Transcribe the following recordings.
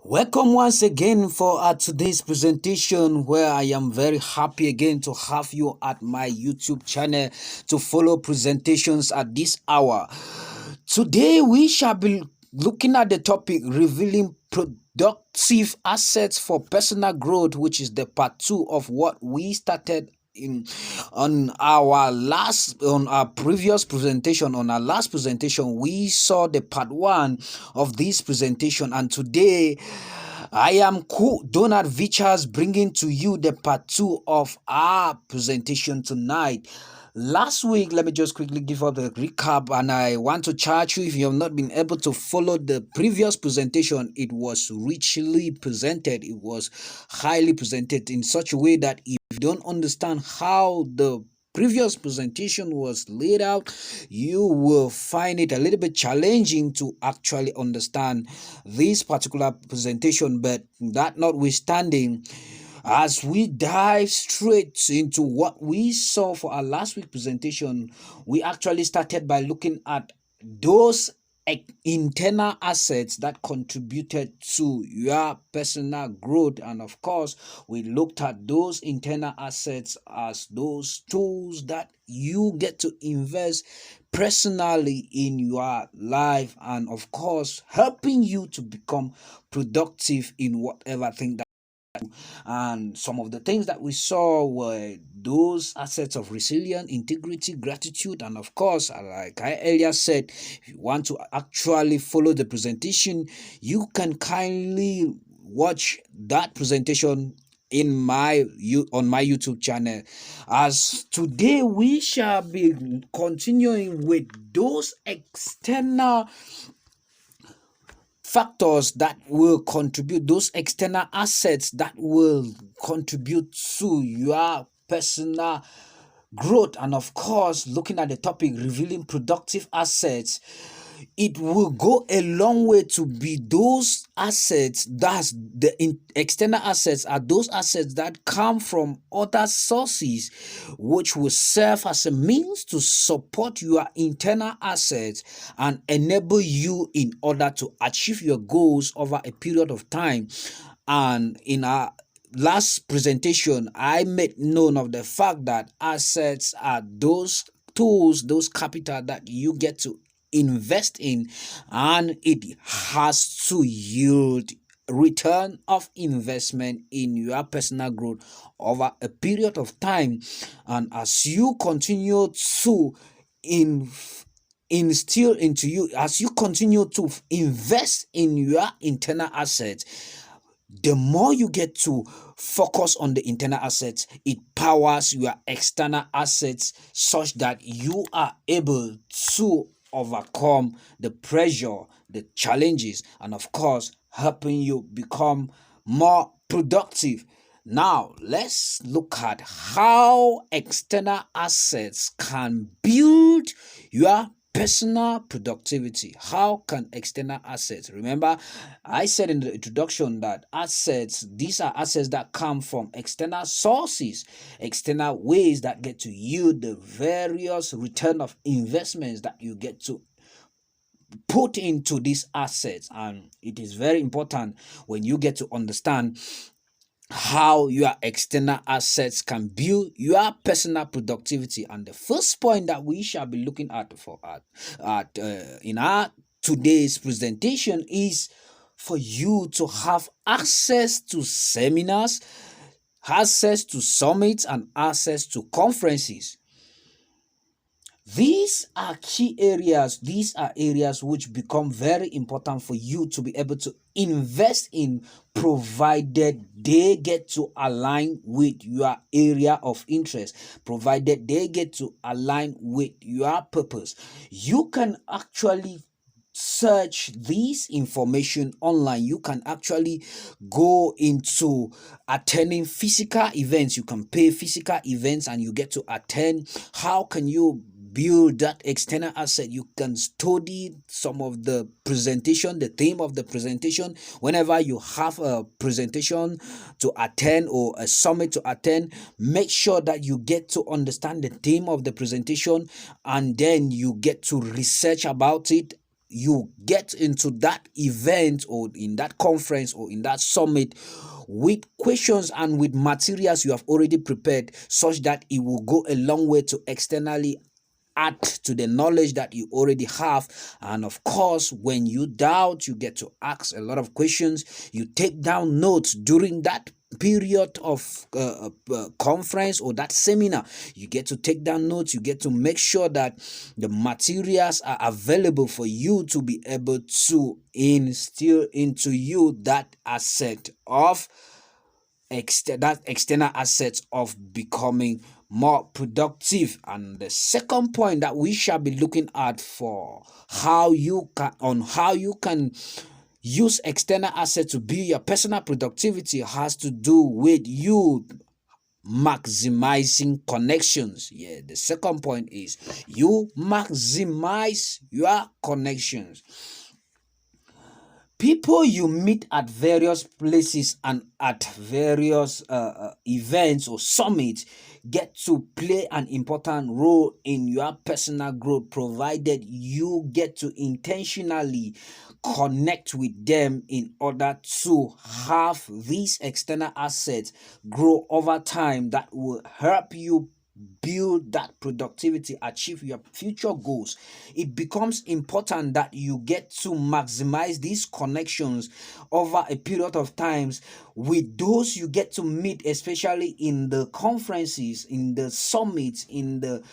Welcome once again for today's presentation, where I am very happy again to have you at my YouTube channel to follow presentations at this hour. Today we shall be looking at the topic revealing productive assets for personal growth, which is the part 2 of what we started in on our previous presentation. On our last presentation, we saw the part 1 of this presentation, and today I am Donald Vichas, bringing to you the part 2 of our presentation tonight. Last week, let me just quickly give up the recap, and I want to charge you, if you have not been able to follow the previous presentation, it was richly presented. It was highly presented in such a way that if you don't understand how the previous presentation was laid out, you will find it a little bit challenging to actually understand this particular presentation. But that notwithstanding, as we dive straight into what we saw for our last week presentation, we actually started by looking at those internal assets that contributed to your personal growth. And of course, we looked at those internal assets as those tools that you get to invest personally in your life, and of course helping you to become productive in whatever thing that. And some of the things that we saw were those assets of resilience, integrity, gratitude, and of course, like I earlier said, if you want to actually follow the presentation, you can kindly watch that presentation on my YouTube channel. As today we shall be continuing with those external factors that will contribute, those external assets that will contribute to your personal growth. And of course, looking at the topic revealing productive assets, it will go a long way to be those assets. That's the external assets are those assets that come from other sources, which will serve as a means to support your internal assets and enable you in order to achieve your goals over a period of time. And in our last presentation, I made known of the fact that assets are those tools, those capital that you get to invest in, and it has to yield return of investment in your personal growth over a period of time. And as you continue to instill into you, as you continue to invest in your internal assets, the more you get to focus on the internal assets, it powers your external assets such that you are able to overcome the pressure, the challenges, and of course, helping you become more productive. Now, let's look at how external assets can build your personal productivity. How can external assets? Remember, I said in the introduction that these are assets that come from external sources, external ways that get to yield the various return of investments that you get to put into these assets. And it is very important when you get to understand how your external assets can build your personal productivity. And the first point that we shall be looking at in our today's presentation is for you to have access to seminars, access to summits, and access to conferences. These are key areas. These are areas which become very important for you to be able to invest in, provided they get to align with your area of interest, provided they get to align with your purpose. You can actually search this information online. You can actually go into attending physical events. You can pay physical events and you get to attend. How can you build that external asset? You can study some of the presentation, the theme of the presentation. Whenever you have a presentation to attend or a summit to attend, make sure that you get to understand the theme of the presentation, and then you get to research about it. you get into that event or in that conference or in that summit with questions and with materials you have already prepared, such that it will go a long way to externally add to the knowledge that you already have. And of course, when you doubt, you get to ask a lot of questions. You take down notes during that period of conference or that seminar. You get to take down notes. You get to make sure that the materials are available for you to be able to instill into you that asset of that external assets of becoming more productive. And the second point that we shall be looking at for how you can use external assets to build your personal productivity has to do with you maximizing connections. Yeah, the second point is you maximize your connections. People you meet at various places and at various events or summits get to play an important role in your personal growth, provided you get to intentionally connect with them in order to have these external assets grow over time that will help you build that productivity, achieve your future goals. It becomes important that you get to maximize these connections over a period of times with those you get to meet, especially in the conferences, in the summits, in the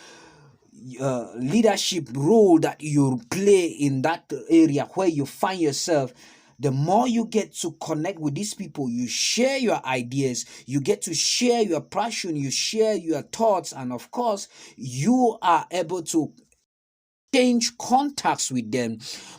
leadership role that you play in that area where you find yourself. The more you get to connect with these people, you share your ideas, you get to share your passion, you share your thoughts, and of course, you are able to change contacts with them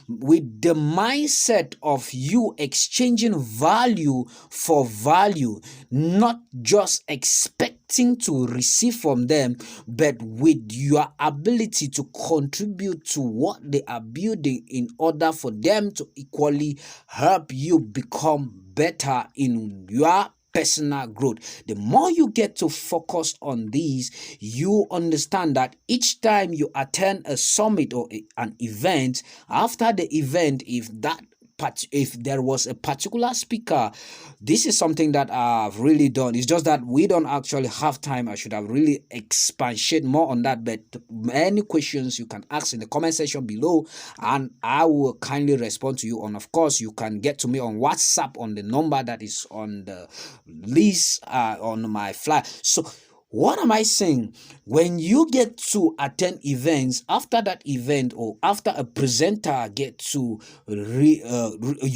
with the mindset of you exchanging value for value, not just expecting to receive from them, but with your ability to contribute to what they are building in order for them to equally help you become better in your personal growth. The more you get to focus on these, you understand that each time you attend a summit or an event, after the event, if there was a particular speaker, this is something that I've really done. It's just that we don't actually have time. I should have really expanded more on that, but any questions you can ask in the comment section below and I will kindly respond to you. And of course, you can get to me on WhatsApp on the number that is on the list on my flyer. So what am I saying? When you get to attend events, after that event or after a presenter you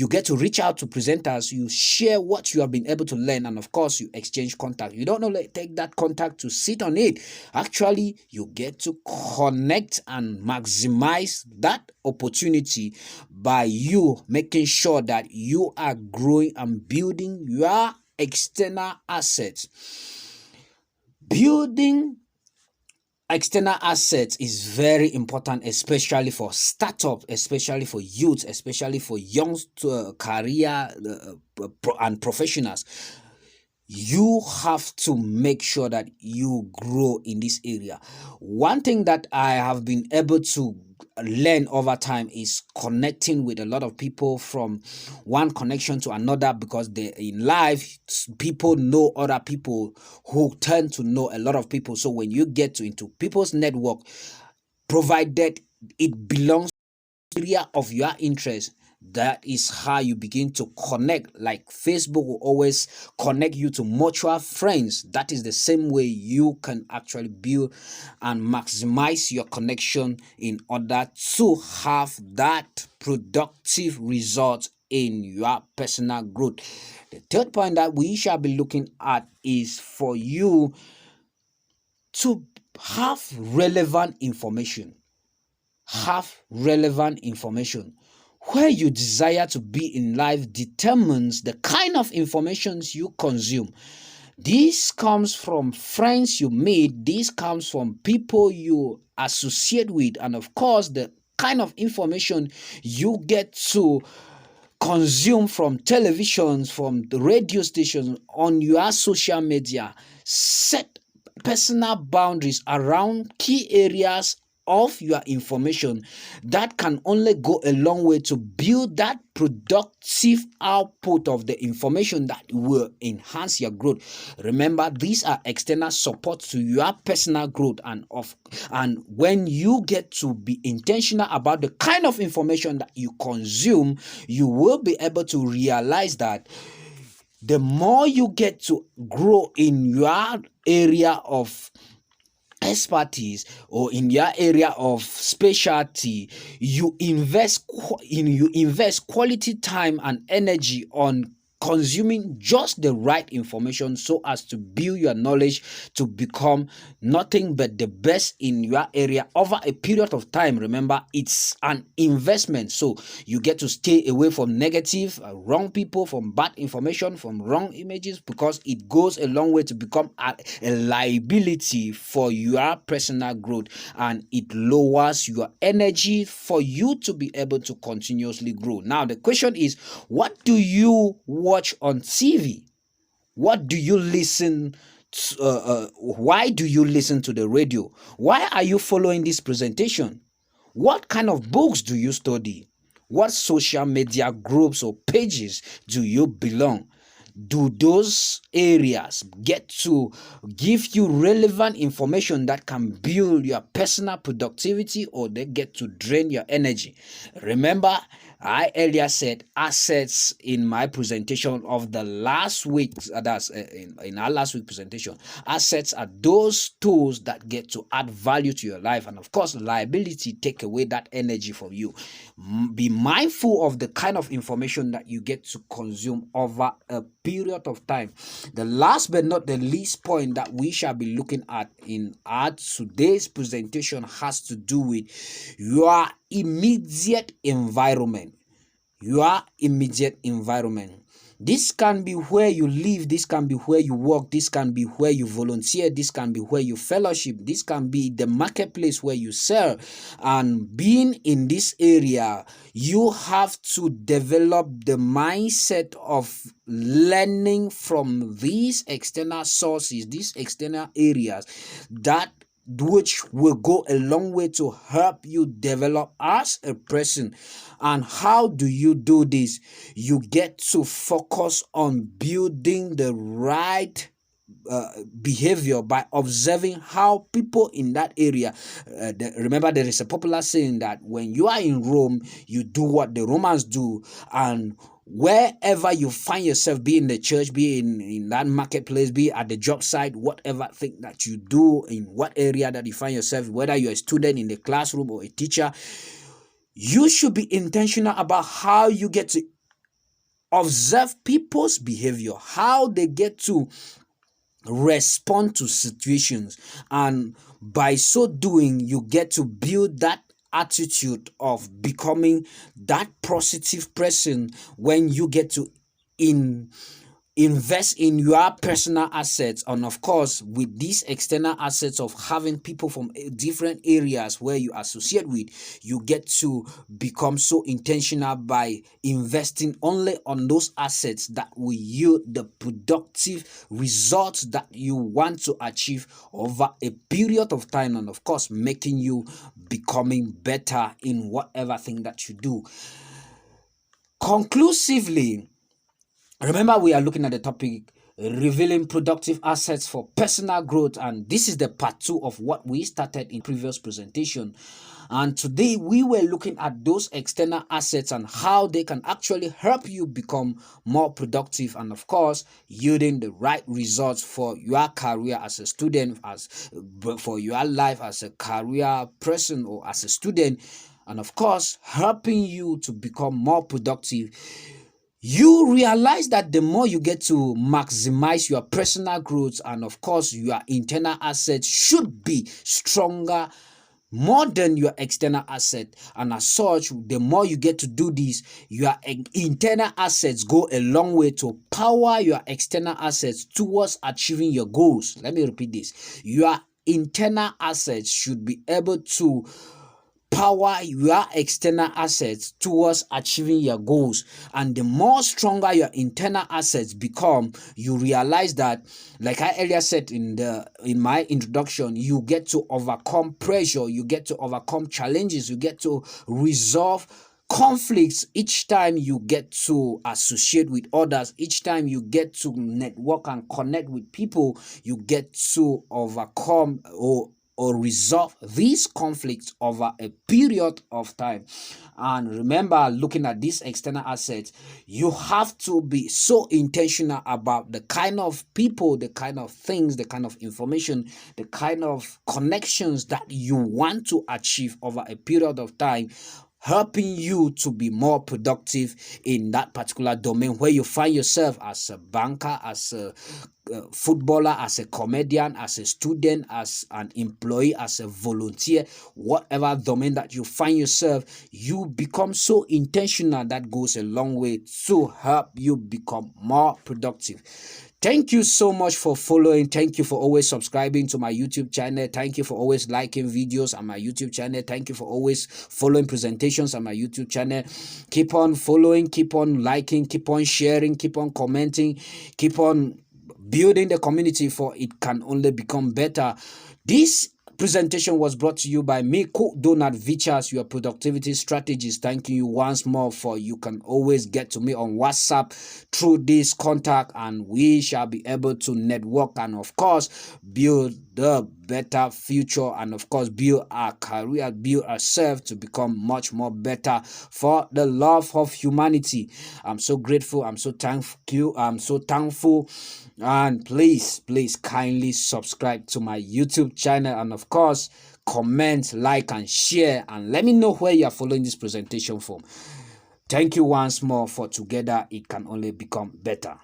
get to reach out to presenters, you share what you have been able to learn, and of course you exchange contact. You don't only take that contact to sit on it. Actually, you get to connect and maximize that opportunity by you making sure that you are growing and building your external assets. Building external assets is very important, especially for startups, especially for youth, especially for young career and professionals. You have to make sure that you grow in this area. One thing that I have been able to learn over time is connecting with a lot of people from one connection to another, because in life people know other people who tend to know a lot of people. So when you get into people's network, provided it belongs to the area of your interest, that is how you begin to connect. Like Facebook will always connect you to mutual friends. That is the same way you can actually build and maximize your connection in order to have that productive result in your personal growth. The third point that we shall be looking at is for you to have relevant information. Where you desire to be in life determines the kind of information you consume. This comes from friends you meet, this comes from people you associate with, and of course, the kind of information you get to consume from televisions, from the radio stations, on your social media. Set personal boundaries around key areas of your information that can only go a long way to build that productive output of the information that will enhance your growth. Remember, these are external support to your personal growth, and when you get to be intentional about the kind of information that you consume, you will be able to realize that the more you get to grow in your area of expertise or in your area of specialty, you invest quality time and energy on consuming just the right information so as to build your knowledge to become nothing but the best in your area over a period of time. Remember, it's an investment, so you get to stay away from negative, wrong people, from bad information, from wrong images, because it goes a long way to become a liability for your personal growth, and it lowers your energy for you to be able to continuously grow. Now the question is, what do you watch on TV? What do you listen to? Why do you listen to the radio? Why are you following this presentation? What kind of books do you study? What social media groups or pages do you belong? Do those areas get to give you relevant information that can build your personal productivity, or they get to drain your energy? Remember, I earlier said assets in my presentation of the last week, that's in our last week presentation. Assets are those tools that get to add value to your life, and of course, liability take away that energy from you. Be mindful of the kind of information that you get to consume over a period of time. The last but not the least point that we shall be looking at in our today's presentation has to do with your immediate environment. Your immediate environment. This can be where you live, this can be where you work, this can be where you volunteer, this can be where you fellowship, this can be the marketplace where you sell. And being in this area, you have to develop the mindset of learning from these external sources, these external areas, that which will go a long way to help you develop as a person. And how do you do this? You get to focus on building the right behavior by observing how people in that area, remember, there is a popular saying that when you are in Rome, you do what the Romans do. And wherever you find yourself, be in the church, be in that marketplace, be at the job site, whatever thing that you do, in what area that you find yourself, whether you're a student in the classroom or a teacher, you should be intentional about how you get to observe people's behavior, how they get to respond to situations. And by so doing, you get to build that attitude of becoming that positive person when you get to invest in your personal assets. And of course, with these external assets of having people from different areas where you associate with, you get to become so intentional by investing only on those assets that will yield the productive results that you want to achieve over a period of time, and of course, making you becoming better in whatever thing that you do. Conclusively, remember, we are looking at the topic revealing productive assets for personal growth, and this is the part 2 of what we started in previous presentation. And today we were looking at those external assets and how they can actually help you become more productive, and of course, yielding the right results for your career as a student, for your life as a career person or as a student, and of course, helping you to become more productive. You realize that the more you get to maximize your personal growth, and of course your internal assets should be stronger more than your external asset, and as such, the more you get to do this, your internal assets go a long way to power your external assets towards achieving your goals. Let me repeat this. Your internal assets should be able to power your external assets towards achieving your goals. And the more stronger your internal assets become, you realize that, like I earlier said in my introduction, you get to overcome pressure, you get to overcome challenges, you get to resolve conflicts each time you get to associate with others, each time you get to network and connect with people, you get to overcome or resolve these conflicts over a period of time. And remember, looking at these external assets, you have to be so intentional about the kind of people, the kind of things, the kind of information, the kind of connections that you want to achieve over a period of time, helping you to be more productive in that particular domain where you find yourself, as a banker, as a footballer, as a comedian, as a student, as an employee, as a volunteer, whatever domain that you find yourself. You become so intentional. That goes a long way to help you become more productive. Thank you so much for following. Thank you for always subscribing to my YouTube channel. Thank you for always liking videos on my YouTube channel. Thank you for always following presentations on my YouTube channel. Keep on following, keep on liking, keep on sharing, keep on commenting, keep on building the community, for it can only become better. This presentation was brought to you by me, Donald Vichas, your productivity strategist. Thank you once more. For you can always get to me on WhatsApp through this contact, and we shall be able to network and of course build the better future, and of course build our career, build ourselves to become much more better for the love of humanity. I'm so grateful, I'm so thankful. And please kindly subscribe to my YouTube channel, and of course comment, like and share, and let me know where you are following this presentation from. Thank you once more. For together it can only become better.